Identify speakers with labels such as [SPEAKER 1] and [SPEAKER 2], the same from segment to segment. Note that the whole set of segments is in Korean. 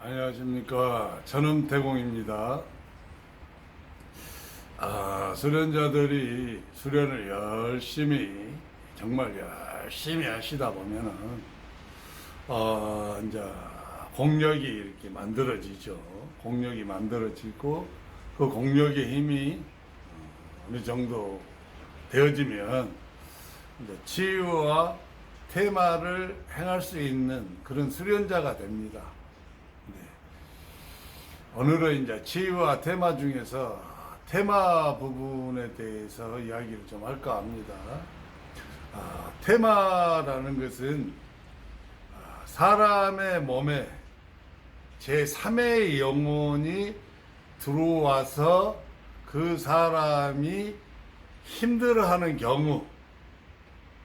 [SPEAKER 1] 안녕하십니까. 저는 대공입니다. 수련자들이 수련을 정말 열심히 하시다 보면은, 이제 공력이 이렇게 만들어지죠. 공력이 만들어지고, 그 공력의 힘이 어느 정도 되어지면, 이제 치유와 테마를 행할 수 있는 그런 수련자가 됩니다. 네. 오늘은 이제 치유와 테마 중에서 테마 부분에 대해서 이야기를 좀 할까 합니다. 테마라는 것은 사람의 몸에 제3의 영혼이 들어와서 그 사람이 힘들어하는 경우,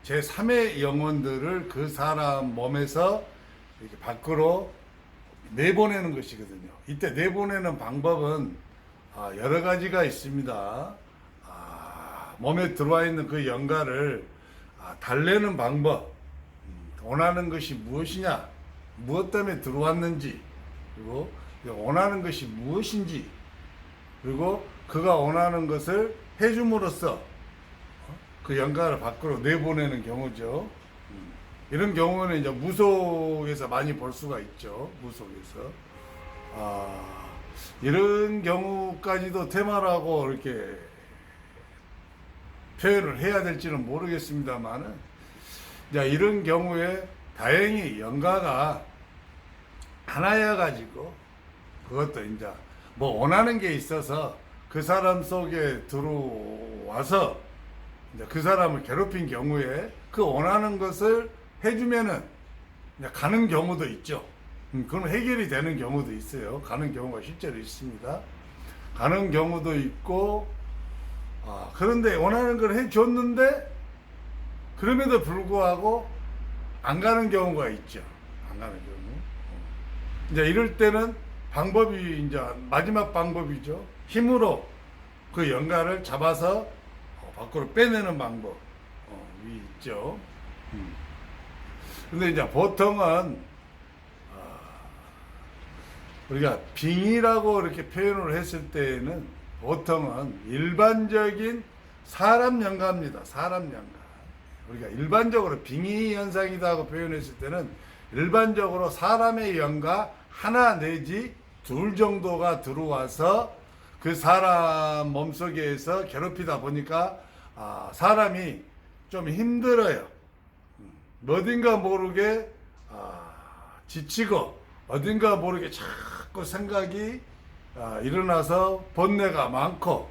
[SPEAKER 1] 제3의 영혼들을 그 사람 몸에서 이렇게 밖으로 내보내는 것이거든요. 이때 내보내는 방법은 여러 가지가 있습니다. 몸에 들어와 있는 그 영가를 달래는 방법, 원하는 것이 무엇이냐, 무엇 때문에 들어왔는지, 그리고 원하는 것이 무엇인지, 그리고 그가 원하는 것을 해줌으로써 그 영가를 밖으로 내보내는 경우죠. 이런 경우는 이제 무속에서 많이 볼 수가 있죠. 무속에서. 이런 경우까지도 테마라고 이렇게 표현을 해야 될지는 모르겠습니다만은, 이런 경우에 다행히 영가가 하나여가지고, 그것도 이제 뭐 원하는 게 있어서 그 사람 속에 들어와서 이제 그 사람을 괴롭힌 경우에 그 원하는 것을 해주면은 가는 경우도 있죠. 그럼 해결이 되는 경우도 있어요. 가는 경우가 실제로 있습니다. 가는 경우도 있고, 그런데 원하는 걸 해줬는데, 그럼에도 불구하고 안 가는 경우가 있죠. 안 가는 경우. 이제 이럴 때는 방법이 이제 마지막 방법이죠. 힘으로 그 영가를 잡아서 밖으로 빼내는 방법이 있죠. 근데 이제 보통은 우리가 빙의라고 이렇게 표현을 했을 때에는 보통은 일반적인 사람 영가입니다. 사람 영가. 우리가 일반적으로 빙의 현상이다 고 표현했을 때는 일반적으로 사람의 영가 하나 내지 둘 정도가 들어와서 그 사람 몸속에서 괴롭히다 보니까 사람이 좀 힘들어요. 어딘가 모르게 지치고 어딘가 모르게 자꾸 생각이 일어나서 번뇌가 많고,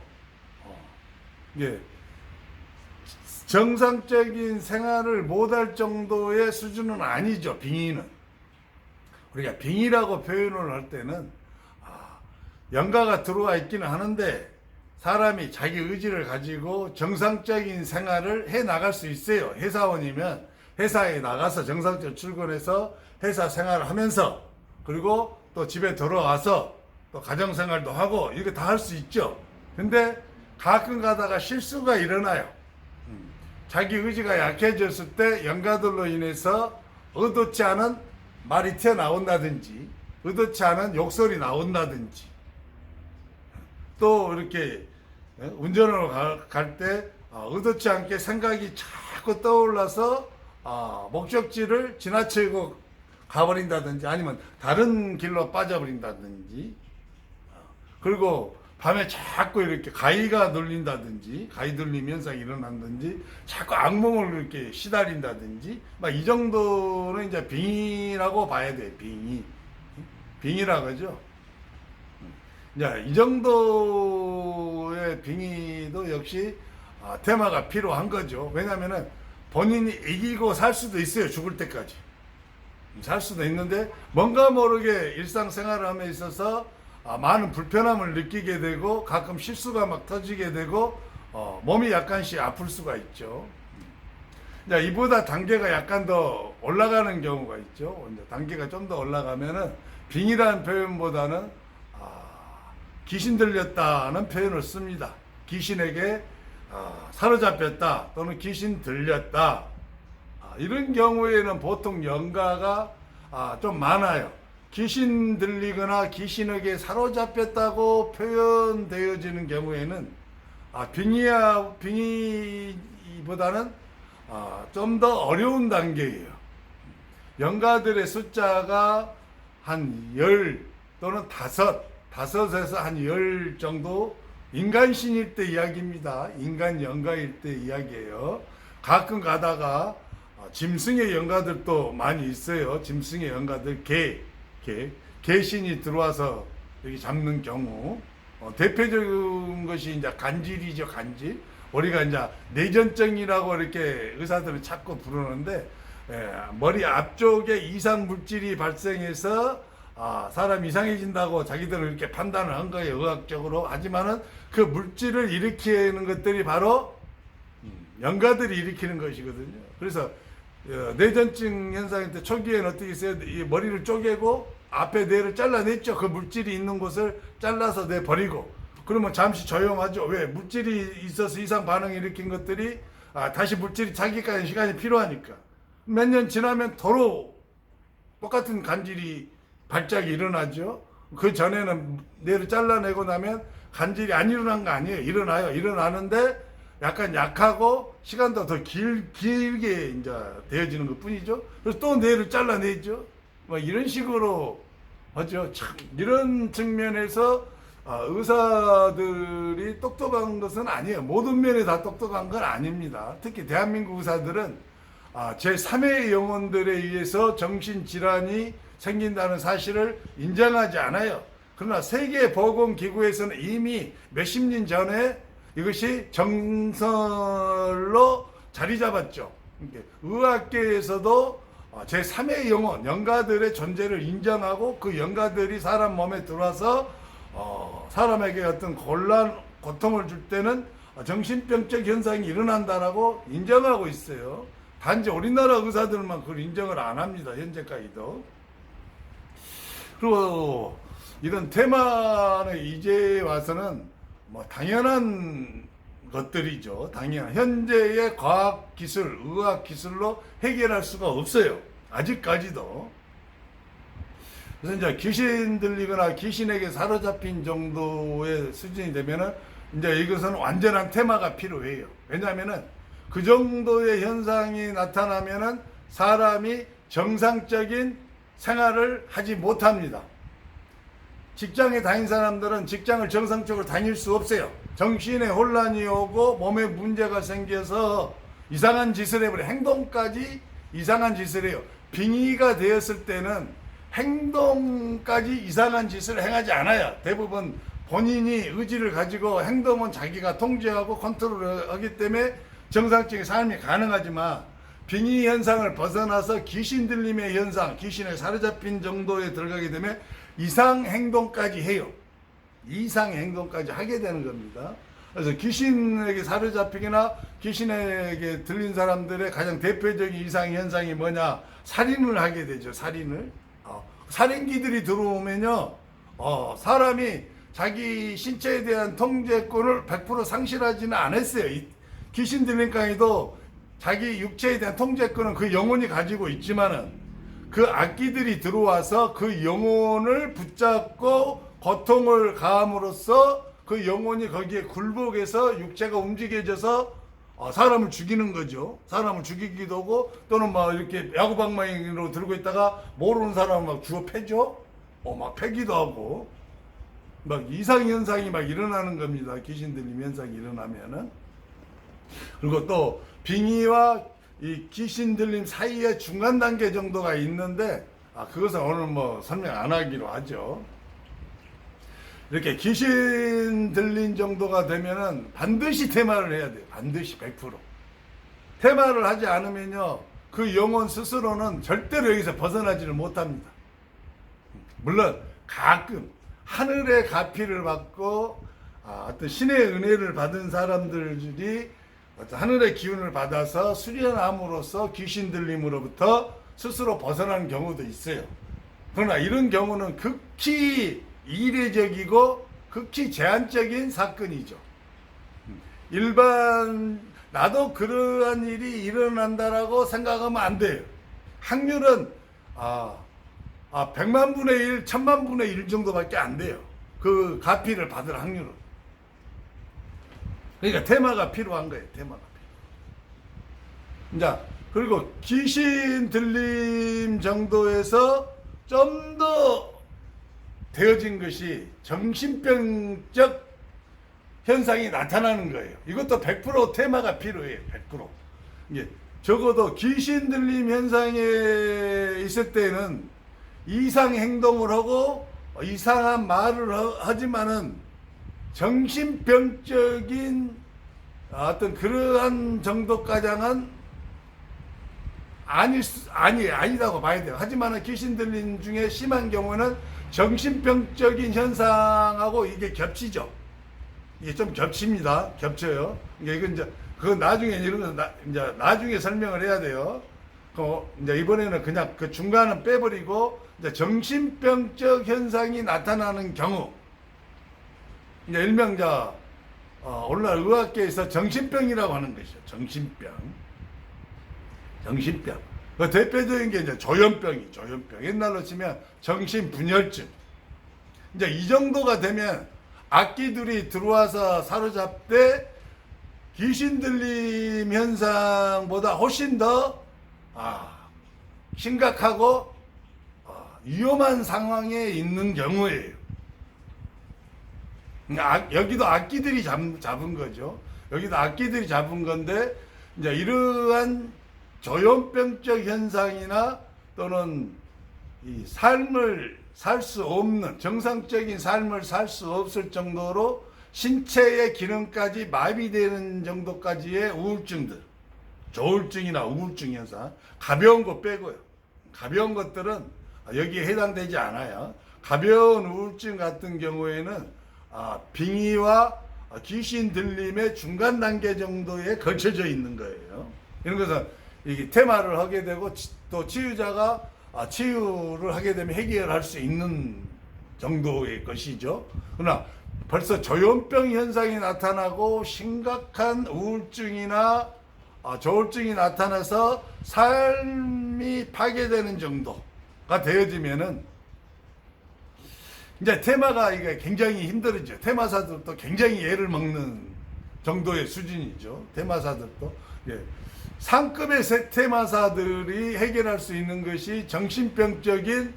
[SPEAKER 1] 이게 정상적인 생활을 못할 정도의 수준은 아니죠. 빙의는. 우리가 빙의라고 표현을 할 때는 영가가 들어와 있기는 하는데 사람이 자기 의지를 가지고 정상적인 생활을 해 나갈 수 있어요. 회사원이면 회사에 나가서 정상적으로 출근해서 회사 생활을 하면서, 그리고 또 집에 들어와서 또 가정생활도 하고 이렇게 다 할 수 있죠. 근데 가끔 가다가 실수가 일어나요. 자기 의지가 약해졌을 때 영가들로 인해서 의도치 않은 말이 튀어나온다든지, 의도치 않은 욕설이 나온다든지, 또 이렇게 운전을 갈 때 의도치 않게 생각이 자꾸 떠올라서 목적지를 지나치고 가버린다든지, 아니면 다른 길로 빠져버린다든지, 그리고 밤에 자꾸 이렇게 가위가 눌린다든지, 가위 눌림 현상이 일어난다든지, 자꾸 악몽을 이렇게 시달린다든지, 막 이 정도는 이제 빙의라고 봐야 돼. 빙의라고 하죠. 이제 이 정도의 빙의도 역시 테마가 필요한 거죠. 왜냐면은 본인이 이기고 살 수도 있어요. 죽을 때까지 살 수도 있는데, 뭔가 모르게 일상생활을 함에 있어서 많은 불편함을 느끼게 되고, 가끔 실수가 막 터지게 되고, 몸이 약간씩 아플 수가 있죠. 이보다 단계가 약간 더 올라가는 경우가 있죠. 단계가 좀 더 올라가면은 빙의라는 표현보다는 귀신 들렸다는 표현을 씁니다. 귀신에게 사로잡혔다 또는 귀신 들렸다. 이런 경우에는 보통 영가가 좀 많아요. 귀신 들리거나 귀신에게 사로잡혔다고 표현되어지는 경우에는 빙의보다는 좀 더 어려운 단계예요. 영가들의 숫자가 한 10 또는 5에서 한 10 정도 인간신일 때 이야기입니다. 인간 영가일 때 이야기예요. 가끔 가다가 짐승의 영가들도 많이 있어요. 짐승의 영가들, 개신이 들어와서 여기 잡는 경우. 대표적인 것이 이제 간질이죠, 간질. 우리가 이제 내전증이라고 이렇게 의사들은 자꾸 부르는데, 머리 앞쪽에 이상 물질이 발생해서 사람이 이상해진다고 자기들은 이렇게 판단을 한 거예요, 의학적으로. 하지만은 그 물질을 일으키는 것들이 바로 영가들이 일으키는 것이거든요. 그래서 뇌전증 현상 때 초기에는 어떻게 했어요? 이 머리를 쪼개고 앞에 뇌를 잘라냈죠. 그 물질이 있는 곳을 잘라서 내버리고. 그러면 잠시 조용하죠. 왜? 물질이 있어서 이상 반응을 일으킨 것들이 다시 물질이 자기까지 시간이 필요하니까. 몇 년 지나면 도로 똑같은 간질이 발작이 일어나죠. 그 전에는 뇌를 잘라내고 나면 간질이 안 일어난 거 아니에요. 일어나요. 일어나는데 약간 약하고 시간도 더 길게 이제 되어지는 것 뿐이죠. 그래서 또 뇌를 잘라내죠. 뭐 이런 식으로 하죠. 참 이런 측면에서 의사들이 똑똑한 것은 아니에요. 모든 면에 다 똑똑한 건 아닙니다. 특히 대한민국 의사들은 제3의 영혼들에 의해서 정신질환이 생긴다는 사실을 인정하지 않아요. 그러나 세계보건기구에서는 이미 몇십 년 전에 이것이 정설로 자리 잡았죠. 의학계에서도 제3의 영혼, 영가들의 존재를 인정하고 그 영가들이 사람 몸에 들어와서 사람에게 어떤 고통을 줄 때는 정신병적 현상이 일어난다라고 인정하고 있어요. 단지 우리나라 의사들만 그걸 인정을 안 합니다. 현재까지도. 그리고 이런 테마는 이제 와서는 뭐 당연한 것들이죠. 당연한 현재의 과학 기술, 의학 기술로 해결할 수가 없어요. 아직까지도. 그래서 이제 귀신 들리거나 귀신에게 사로잡힌 정도의 수준이 되면은 이제 이것은 완전한 테마가 필요해요. 왜냐하면은 그 정도의 현상이 나타나면은 사람이 정상적인 생활을 하지 못합니다. 직장에 다닌 사람들은 직장을 정상적으로 다닐 수 없어요. 정신에 혼란이 오고 몸에 문제가 생겨서 이상한 짓을 해버려. 행동까지 이상한 짓을 해요. 빙의가 되었을 때는 행동까지 이상한 짓을 행하지 않아요. 대부분 본인이 의지를 가지고 행동은 자기가 통제하고 컨트롤하기 때문에 정상적인 삶이 가능하지만 빙의 현상을 벗어나서 귀신 들림의 현상, 귀신에 사로잡힌 정도에 들어가게 되면 이상 행동까지 해요. 이상 행동까지 하게 되는 겁니다. 그래서 귀신에게 사로잡히거나 귀신에게 들린 사람들의 가장 대표적인 이상 현상이 뭐냐? 살인을 하게 되죠. 살인을. 살인기들이 들어오면요, 사람이 자기 신체에 대한 통제권을 100% 상실하지는 않았어요. 귀신 들린 강의도 자기 육체에 대한 통제권은 그 영혼이 가지고 있지만은 그 악기들이 들어와서 그 영혼을 붙잡고 고통을 가함으로써 그 영혼이 거기에 굴복해서 육체가 움직여져서 사람을 죽이는 거죠. 사람을 죽이기도 하고 또는 막 이렇게 야구방망이로 들고 있다가 모르는 사람을 막 주워 패죠. 막 패기도 하고 막 이상현상이 막 일어나는 겁니다. 귀신 들림 현상이 일어나면은. 그리고 또 빙의와 이 귀신 들림 사이에 중간 단계 정도가 있는데 그것은 오늘 뭐 설명 안 하기로 하죠. 이렇게 귀신 들린 정도가 되면은 반드시 테마를 해야 돼요. 반드시 100%. 테마를 하지 않으면요, 그 영혼 스스로는 절대로 여기서 벗어나지를 못합니다. 물론 가끔 하늘의 가피를 받고 어떤 신의 은혜를 받은 사람들이 어떤 하늘의 기운을 받아서 수련함으로써 귀신 들림으로부터 스스로 벗어나는 경우도 있어요. 그러나 이런 경우는 극히 이례적이고 극히 제한적인 사건이죠. 나도 그러한 일이 일어난다라고 생각하면 안 돼요. 확률은 100만 분의 1, 1000만 분의 1 정도밖에 안 돼요. 그 가피를 받을 확률은. 그러니까 테마가 필요한 거예요. 테마가 필요. 자, 그리고 귀신 들림 정도에서 좀 더 되어진 것이 정신병적 현상이 나타나는 거예요. 이것도 100% 테마가 필요해요. 100%. 이게 적어도 귀신 들림 현상에 있을 때는 이상 행동을 하고 이상한 말을 하지만은 정신병적인 어떤 그러한 정도까지는 아니다고 봐야 돼요. 하지만은 귀신 들림 중에 심한 경우는 정신병적인 현상하고 이게 겹치죠. 이게 좀 겹칩니다. 겹쳐요. 이건 이제 그건 나중에 이런 거 이제 나중에 설명을 해야 돼요. 이제 이번에는 그냥 그 중간은 빼버리고 이제 정신병적 현상이 나타나는 경우, 이제 일명 오늘날 의학계에서 정신병이라고 하는 것이죠. 정신병. 그 대표적인 게 이제 조현병이 조현병. 옛날로 치면 정신분열증. 이제 이 정도가 되면 악기들이 들어와서 사로잡되 귀신 들림 현상보다 훨씬 더 심각하고 위험한 상황에 있는 경우예요. 여기도 악기들이 잡은 거죠. 여기도 악기들이 잡은 건데 이제 이러한 조현병적 현상이나 또는 이 삶을 살 수 없는 정상적인 삶을 살 수 없을 정도로 신체의 기능까지 마비되는 정도까지의 우울증들, 조울증이나 우울증 현상, 가벼운 거 빼고요. 가벼운 것들은 여기에 해당되지 않아요. 가벼운 우울증 같은 경우에는 빙의와 귀신 들림의 중간 단계 정도에 걸쳐져 있는 거예요. 이런 것은 이게 테마를 하게 되고 또 치유자가 치유를 하게 되면 해결할 수 있는 정도의 것이죠. 그러나 벌써 조현병 현상이 나타나고 심각한 우울증이나 조울증이 나타나서 삶이 파괴되는 정도가 되어지면은 이제 테마가 이게 굉장히 힘들어져. 테마사들도 굉장히 애를 먹는 정도의 수준이죠. 테마사들도. 예. 상급의 테마사들이 해결할 수 있는 것이 정신병적인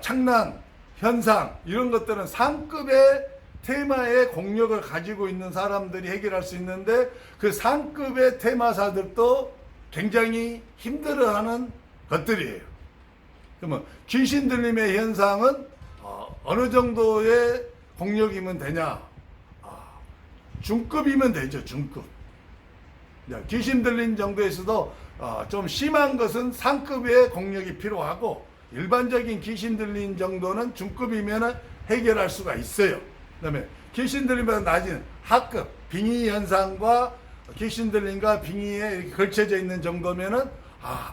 [SPEAKER 1] 착란, 현상 이런 것들은 상급의 테마의 공력을 가지고 있는 사람들이 해결할 수 있는데 그 상급의 테마사들도 굉장히 힘들어하는 것들이에요. 그러면 귀신 들림의 현상은 어느 정도의 공력이면 되냐? 중급이면 되죠. 중급. 귀신 들린 정도에서도 좀 심한 것은 상급의 공력이 필요하고 일반적인 귀신 들린 정도는 중급이면 해결할 수가 있어요. 그 다음에 귀신 들림보다 낮은 하급, 빙의 현상과 귀신 들림과 빙의에 이렇게 걸쳐져 있는 정도면은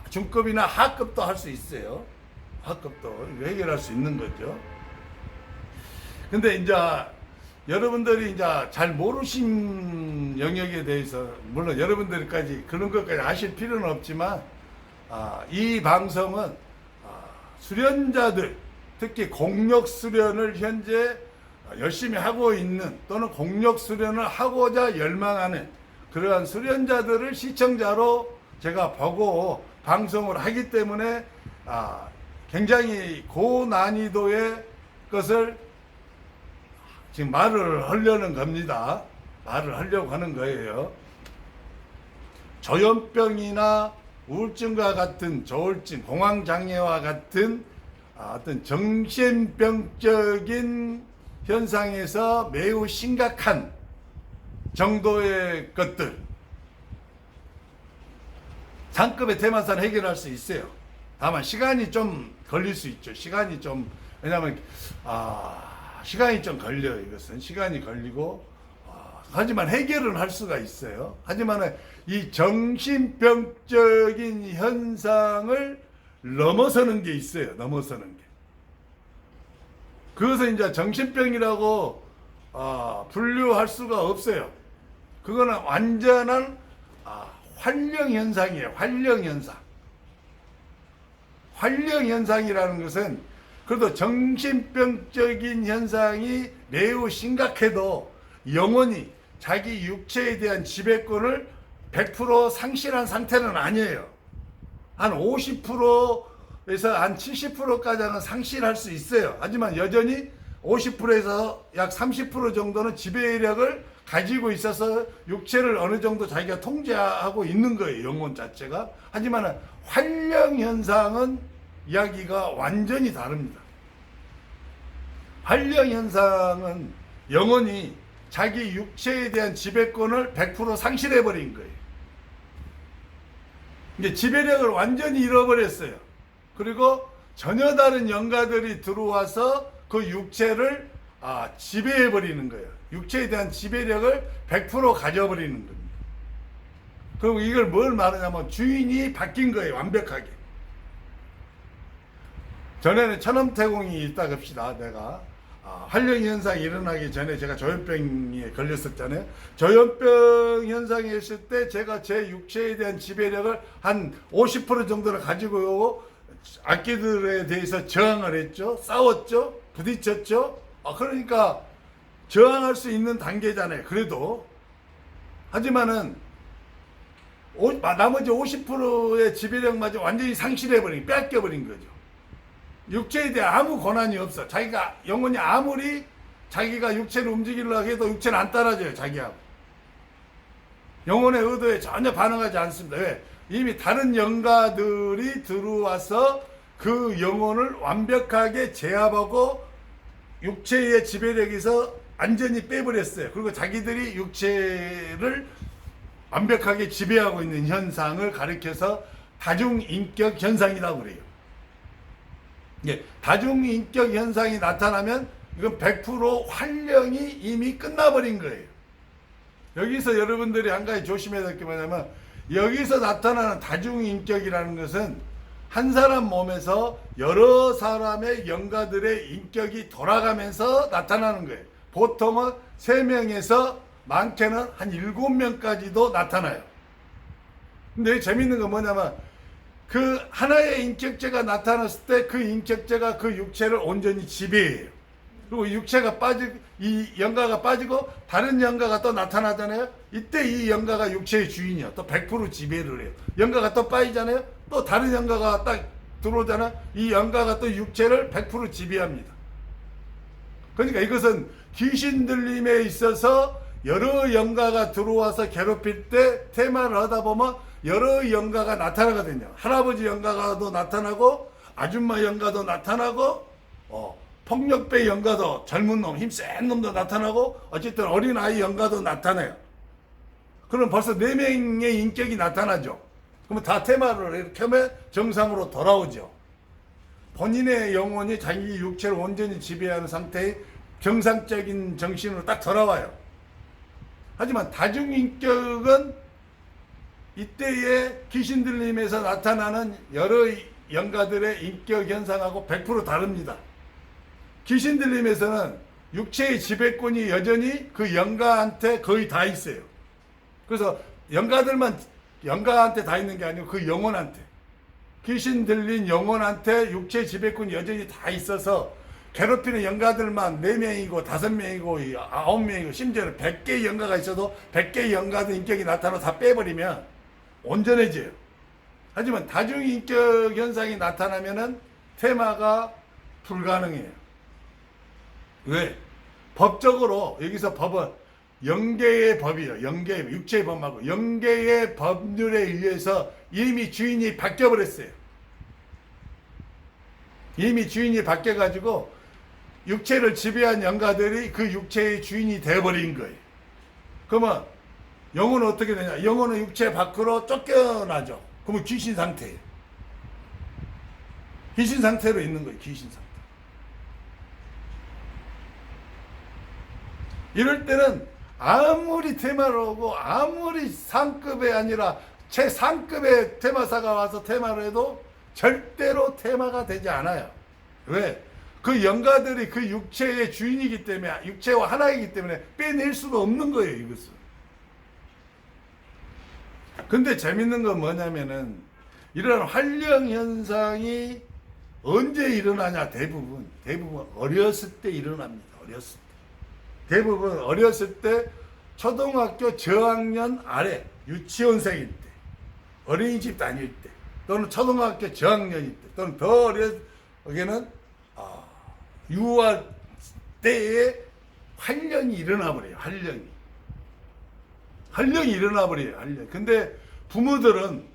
[SPEAKER 1] 중급이나 하급도 할 수 있어요. 하급도 해결할 수 있는 거죠. 근데 이제 여러분들이 이제 잘 모르신 영역에 대해서 물론 여러분들까지 그런 것까지 아실 필요는 없지만 이 방송은 수련자들 특히 공력 수련을 현재 열심히 하고 있는 또는 공력 수련을 하고자 열망하는 그러한 수련자들을 시청자로 제가 보고 방송을 하기 때문에 굉장히 고난이도의 것을 지금 말을 하려는 겁니다. 말을 하려고 하는 거예요. 조현병이나 우울증과 같은 조울증, 공황장애와 같은 어떤 정신병적인 현상에서 매우 심각한 정도의 것들 상급의 테마사는 해결할 수 있어요. 다만 시간이 좀 걸릴 수 있죠. 시간이 좀 왜냐하면 시간이 좀 걸려요. 이것은 시간이 걸리고 하지만 해결은 할 수가 있어요. 하지만 이 정신병적인 현상을 넘어서는 게 있어요. 넘어서는 게. 그것을 이제 정신병이라고 분류할 수가 없어요. 그거는 완전한 활령 현상이에요. 활령 현상. 활령 현상이라는 것은 그래도 정신병적인 현상이 매우 심각해도 영혼이 자기 육체에 대한 지배권을 100% 상실한 상태는 아니에요. 한 50%에서 한 70%까지는 상실할 수 있어요. 하지만 여전히 50%에서 약 30% 정도는 지배력을 가지고 있어서 육체를 어느 정도 자기가 통제하고 있는 거예요. 영혼 자체가. 하지만 활령 현상은 이야기가 완전히 다릅니다. 활령 현상은 영혼이 자기 육체에 대한 지배권을 100% 상실해버린 거예요. 이제 지배력을 완전히 잃어버렸어요. 그리고 전혀 다른 영가들이 들어와서 그 육체를 지배해버리는 거예요. 육체에 대한 지배력을 100% 가져버리는 겁니다. 그럼 이걸 뭘 말하냐면 주인이 바뀐 거예요. 완벽하게. 전에는 천엄태공이 있다 합시다. 내가 활령 현상이 일어나기 전에 제가 조현병에 걸렸었잖아요. 조현병 현상이 있을 때 제가 제 육체에 대한 지배력을 한 50% 정도를 가지고 악기들에 대해서 저항을 했죠. 싸웠죠. 부딪혔죠. 그러니까 저항할 수 있는 단계잖아요. 그래도. 하지만은 나머지 50%의 지배력마저 완전히 상실해버린, 뺏겨버린 거죠. 육체에 대해 아무 권한이 없어. 자기가, 영혼이 아무리 자기가 육체를 움직이려고 해도 육체는 안 따라줘요. 자기하고. 영혼의 의도에 전혀 반응하지 않습니다. 왜? 이미 다른 영가들이 들어와서 그 영혼을 완벽하게 제압하고 육체의 지배력에서 완전히 빼버렸어요. 그리고 자기들이 육체를 완벽하게 지배하고 있는 현상을 가리켜서 다중인격 현상이라고 그래요. 예, 다중인격 현상이 나타나면 이건 100% 활령이 이미 끝나버린 거예요. 여기서 여러분들이 한 가지 조심해야 될 게 뭐냐면 여기서 나타나는 다중인격이라는 것은 한 사람 몸에서 여러 사람의 영가들의 인격이 돌아가면서 나타나는 거예요. 보통은 3명에서 많게는 한 7명까지도 나타나요. 근데 재밌는 건 뭐냐면 그 하나의 인격체가 나타났을 때 그 인격체가 그 육체를 온전히 지배해요. 그리고 육체가 이 영가가 빠지고 다른 영가가 또 나타나잖아요. 이때 이 영가가 육체의 주인이요. 또 100% 지배를 해요. 영가가 또 빠지잖아요. 또 다른 영가가 딱 들어오잖아. 이 영가가 또 육체를 100% 지배합니다. 그러니까 이것은 귀신 들림에 있어서 여러 영가가 들어와서 괴롭힐 때 테마를 하다 보면 여러 영가가 나타나거든요. 할아버지 영가도 나타나고 아줌마 영가도 나타나고 폭력배 영가도 젊은 놈, 힘센 놈도 나타나고 어쨌든 어린아이 영가도 나타나요. 그럼 벌써 4명의 인격이 나타나죠. 그러면 다 테마를 이렇게 하면 정상으로 돌아오죠. 본인의 영혼이 자기 육체를 온전히 지배하는 상태의 정상적인 정신으로 딱 돌아와요. 하지만 다중인격은 이때의 귀신 들림에서 나타나는 여러 영가들의 인격 현상하고 100% 다릅니다. 귀신 들림에서는 육체의 지배권이 여전히 그 영가한테 거의 다 있어요. 그래서 영가한테 다 있는 게 아니고 그 영혼한테, 귀신 들린 영혼한테 육체의 지배권이 여전히 다 있어서 괴롭히는 영가들만 4명이고 5명이고 9명이고 심지어는 100개의 영가가 있어도 100개의 영가들 인격이 나타나서 다 빼버리면 온전해져요. 하지만 다중인격 현상이 나타나면은 테마가 불가능해요. 왜? 법적으로 여기서 법은 영계의 법이에요. 영계의 법, 육체의 법 말고 영계의 법률에 의해서 이미 주인이 바뀌어버렸어요. 이미 주인이 바뀌어가지고 육체를 지배한 영가들이 그 육체의 주인이 되어버린 거예요. 그러면 영혼은 어떻게 되냐? 영혼은 육체 밖으로 쫓겨나죠. 그러면 귀신 상태예요. 귀신 상태로 있는 거예요. 귀신 상태. 이럴 때는 아무리 테마를 오고 아무리 상급이 아니라 최상급의 테마사가 와서 테마를 해도 절대로 테마가 되지 않아요. 왜? 그 영가들이 그 육체의 주인이기 때문에, 육체와 하나이기 때문에 빼낼 수가 없는 거예요, 이것은. 근데 재밌는 건 뭐냐면은 이런 활령 현상이 언제 일어나냐? 대부분 어렸을 때 일어납니다. 어렸을 때. 대부분 어렸을 때 초등학교 저학년 아래 유치원생일 때, 어린이집 다닐 때, 또는 초등학교 저학년일 때, 또는 더 어려게는 유아 때에 활력이 일어나 버려요. 활력이 일어나 버려요. 활력. 근데 부모들은,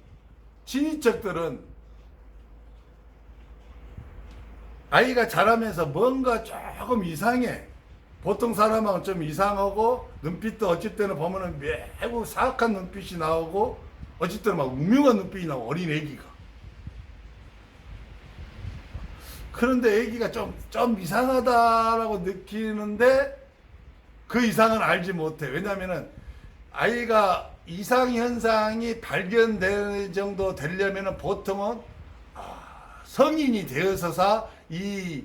[SPEAKER 1] 친인척들은 아이가 자라면서 뭔가 조금 이상해. 보통 사람하고는 좀 이상하고, 눈빛도 어쩔 때는 보면은 매우 사악한 눈빛이 나오고, 어쩔 때는 막 우명한 눈빛이 나오고, 어린 애기가. 그런데 애기가 좀 이상하다라고 느끼는데, 그 이상은 알지 못해. 왜냐면은, 아이가 이상현상이 발견될 정도 되려면은 보통은, 성인이 되어서서 이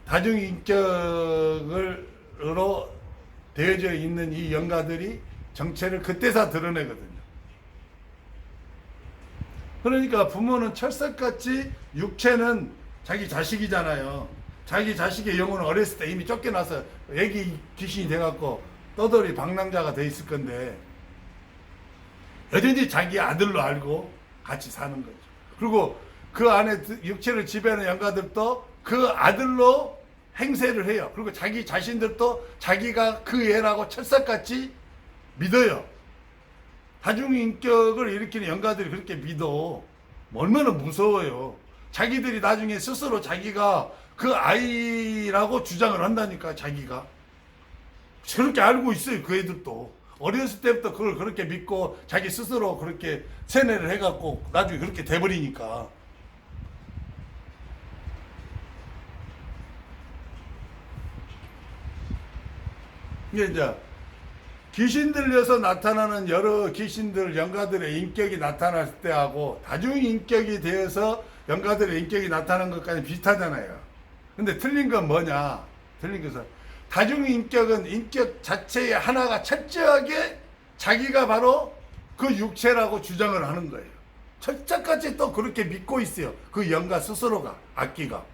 [SPEAKER 1] 다중인격으로 되어져 있는 이 영가들이 정체를 그때서 드러내거든요. 그러니까 부모는 철석같이 육체는 자기 자식이잖아요. 자기 자식의 영혼은 어렸을 때 이미 쫓겨나서 애기 귀신이 돼갖고 떠돌이 방랑자가 돼 있을 건데 여전히 자기 아들로 알고 같이 사는 거죠. 그리고 그 안에 육체를 지배하는 영가들도 그 아들로 행세를 해요. 그리고 자기 자신들도 자기가 그 애라고 철석같이 믿어요. 다중인격을 일으키는 영가들이 그렇게 믿어. 얼마나 무서워요. 자기들이 나중에 스스로 자기가 그 아이라고 주장을 한다니까. 자기가 저렇게 알고 있어요. 그 애들도 어렸을 때부터 그걸 그렇게 믿고 자기 스스로 그렇게 세뇌를 해갖고 나중에 그렇게 돼버리니까. 이게 이제 귀신 들려서 나타나는 여러 귀신들, 영가들의 인격이 나타날 때하고 다중인격이 되어서 영가들의 인격이 나타나는 것까지 비슷하잖아요. 근데 틀린 건 뭐냐? 틀린 것은 다중인격은 인격 자체의 하나가 철저하게 자기가 바로 그 육체라고 주장을 하는 거예요. 철저같이 또 그렇게 믿고 있어요. 그 영가 스스로가, 악기가.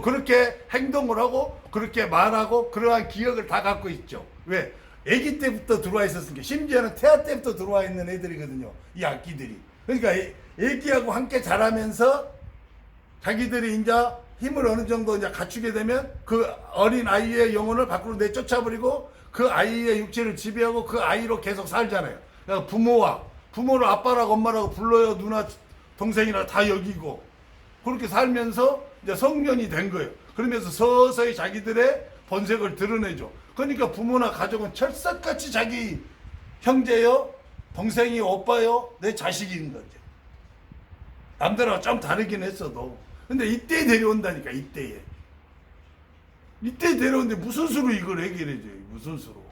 [SPEAKER 1] 그렇게 행동을 하고 그렇게 말하고 그러한 기억을 다 갖고 있죠. 왜? 아기 때부터 들어와 있었으니까. 심지어는 태아 때부터 들어와 있는 애들이거든요. 이 악기들이. 그러니까 아기하고 함께 자라면서 자기들이 이제 힘을 어느 정도 이제 갖추게 되면 그 어린 아이의 영혼을 밖으로 내쫓아버리고 그 아이의 육체를 지배하고 그 아이로 계속 살잖아요. 그러니까 부모를 아빠라고 엄마라고 불러요. 누나, 동생이나 다 여기고 그렇게 살면서 이제 성년이 된 거예요. 그러면서 서서히 자기들의 본색을 드러내죠. 그러니까 부모나 가족은 철석같이 자기 형제요, 동생이 오빠요, 내 자식인 거죠. 남들하고 좀 다르긴 했어도. 근데 이때 데려온다니까, 이때에. 이때 데려오는데 무슨 수로 이걸 해결해줘요? 무슨 수로.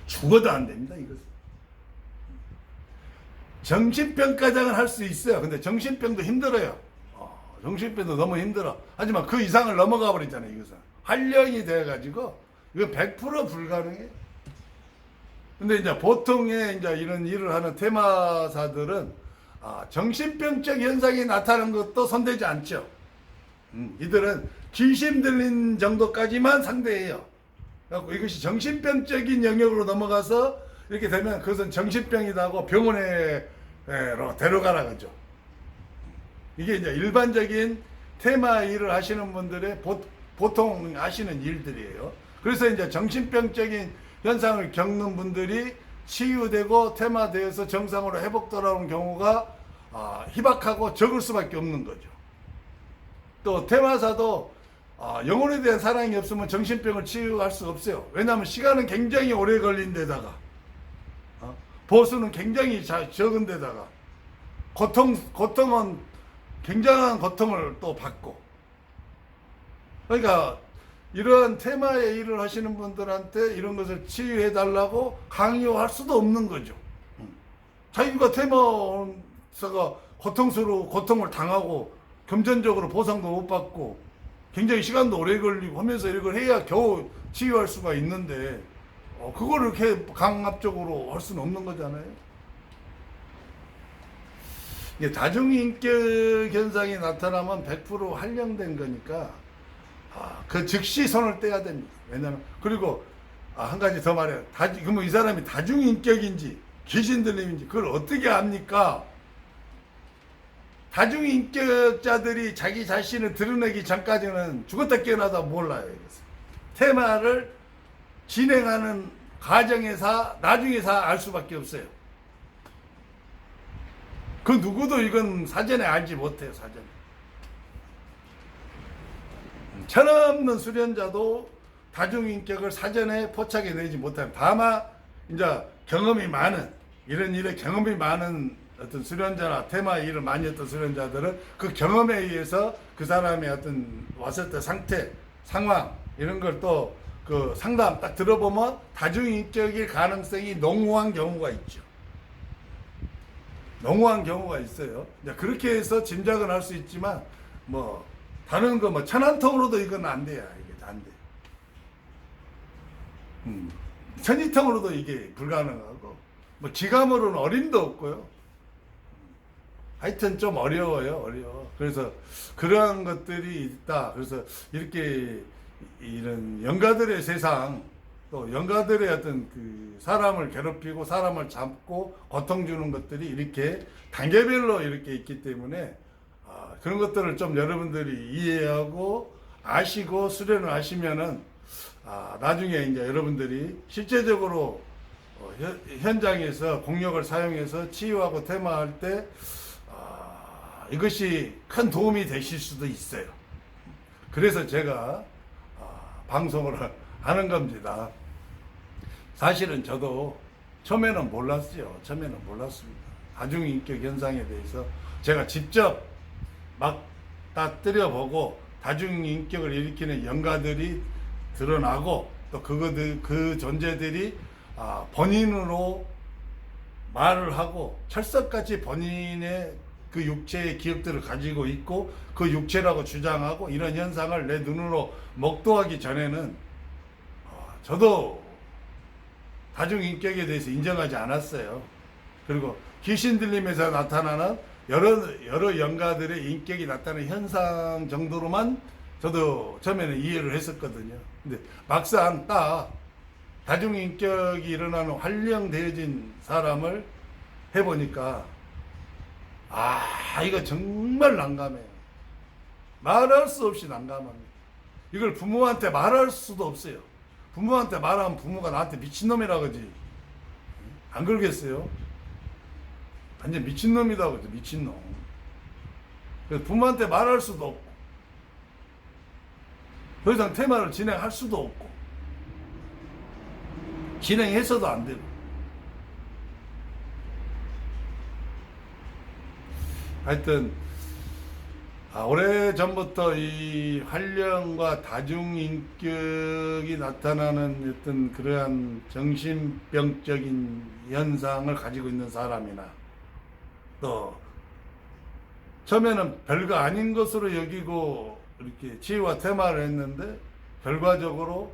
[SPEAKER 1] 죽어도 안 됩니다, 이것은. 정신병까지는 할 수 있어요. 근데 정신병도 힘들어요. 정신병도 너무 힘들어. 하지만 그 이상을 넘어가 버리잖아요, 이것은. 활력이 돼가지고, 이거 100% 불가능해요. 근데 이제 보통의 이제 이런 일을 하는 테마사들은, 정신병적 현상이 나타나는 것도 손대지 않죠. 이들은 귀신 들린 정도까지만 상대해요. 그래서 이것이 정신병적인 영역으로 넘어가서 이렇게 되면 그것은 정신병이다 하고 병원에 데려가라 그죠. 이게 이제 일반적인 테마 일을 하시는 분들의 보통 하시는 일들이에요. 그래서 이제 정신병적인 현상을 겪는 분들이 치유되고 테마되어서 정상으로 회복 돌아오는 경우가 희박하고 적을 수밖에 없는 거죠. 또 테마사도 영혼에 대한 사랑이 없으면 정신병을 치유할 수 없어요. 왜냐하면 시간은 굉장히 오래 걸린 데다가 보수는 굉장히 적은 데다가 고통은 굉장한 고통을 또 받고. 그러니까 이러한 테마의 일을 하시는 분들한테 이런 것을 치유해 달라고 강요할 수도 없는 거죠. 자기가 테마사가 고통을 당하고 금전적으로 보상도 못 받고 굉장히 시간도 오래 걸리고 하면서 이걸 해야 겨우 치유할 수가 있는데 그거를 이렇게 강압적으로 할 수는 없는 거잖아요. 이게 다중인격 현상이 나타나면 100% 한정된 거니까 그 즉시 손을 떼야 됩니다. 왜냐면 그리고 한 가지 더 말해요. 그러면 이 사람이 다중인격인지 귀신 들림인지 그걸 어떻게 압니까? 다중인격자들이 자기 자신을 드러내기 전까지는 죽었다 깨어나다 몰라요. 이것을. 테마를 진행하는 과정에서 나중에서 알 수밖에 없어요. 그 누구도 이건 사전에 알지 못해요. 사전에. 천없는 수련자도 다중인격을 사전에 포착해 내지 못합니다. 다만 이제 경험이 많은 이런 일에 경험이 많은 어떤 수련자나 테마 일을 많이 했던 수련자들은 그 경험에 의해서 그 사람의 어떤 왔을 때 상태, 상황 이런 걸 또 그 상담 딱 들어보면 다중인격일 가능성이 농후한 경우가 있죠. 농후한 경우가 있어요. 이제 그렇게 해서 짐작은 할 수 있지만 뭐 다른 거 뭐 천안통으로도 이건 안 돼요. 이게 안 돼요. 천이통으로도 이게 불가능하고 뭐 기감으로는 어림도 없고요. 하여튼 좀 어려워. 그래서 그러한 것들이 있다. 그래서 이렇게 이런 영가들의 세상 또 영가들의 어떤 그 사람을 괴롭히고 사람을 잡고 고통 주는 것들이 이렇게 단계별로 이렇게 있기 때문에 그런 것들을 좀 여러분들이 이해하고 아시고 수련을 하시면은 나중에 이제 여러분들이 실제적으로 현장에서 공력을 사용해서 치유하고 테마할 때 이것이 큰 도움이 되실 수도 있어요. 그래서 제가 방송을 하는 겁니다. 사실은 저도 처음에는 몰랐어요. 처음에는 몰랐습니다. 다중인격 현상에 대해서 제가 직접 막 따뜨려보고 다중인격을 일으키는 영가들이 드러나고 또 그 존재들이 본인으로 말을 하고 철석같이 본인의 그 육체의 기억들을 가지고 있고 그 육체라고 주장하고 이런 현상을 내 눈으로 목도하기 전에는 저도 다중인격에 대해서 인정하지 않았어요. 그리고 귀신 들림에서 나타나는 여러 영가들의 인격이 나타나는 현상 정도로만 저도 처음에는 이해를 했었거든요. 근데 막상 딱 다중인격이 일어나는 활용되어진 사람을 해보니까 이거 정말 난감해요. 말할 수 없이 난감합니다. 이걸 부모한테 말할 수도 없어요. 부모한테 말하면 부모가 나한테 미친놈이라 그러지. 안 그러겠어요? 완전 미친놈이다 그러지. 미친놈. 그래서 부모한테 말할 수도 없고 더 이상 테마를 진행할 수도 없고 진행해서도 안 되고 하여튼 오래전부터 이 활령과 다중인격이 나타나는 어떤 그러한 정신병적인 현상을 가지고 있는 사람이나 또 처음에는 별거 아닌 것으로 여기고 이렇게 치유와 테마를 했는데 결과적으로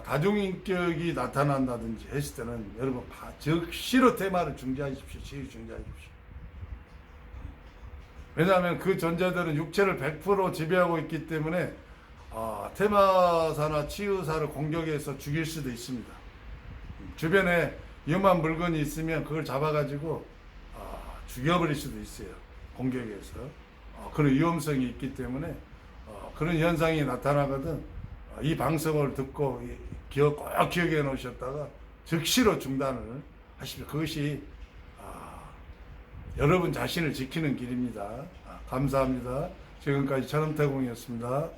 [SPEAKER 1] 다중인격이 나타난다든지 했을 때는 여러분 즉시로 테마를 중지하십시오. 치유 중지하십시오. 왜냐하면 그 존재들은 육체를 100% 지배하고 있기 때문에 테마사나 치유사를 공격해서 죽일 수도 있습니다. 주변에 위험한 물건이 있으면 그걸 잡아가지고 죽여버릴 수도 있어요. 공격해서. 그런 위험성이 있기 때문에 그런 현상이 나타나거든 이 방송을 듣고 꼭 기억해 놓으셨다가 즉시로 중단을 하십시오. 그것이 여러분 자신을 지키는 길입니다. 감사합니다. 지금까지 천음태공이었습니다.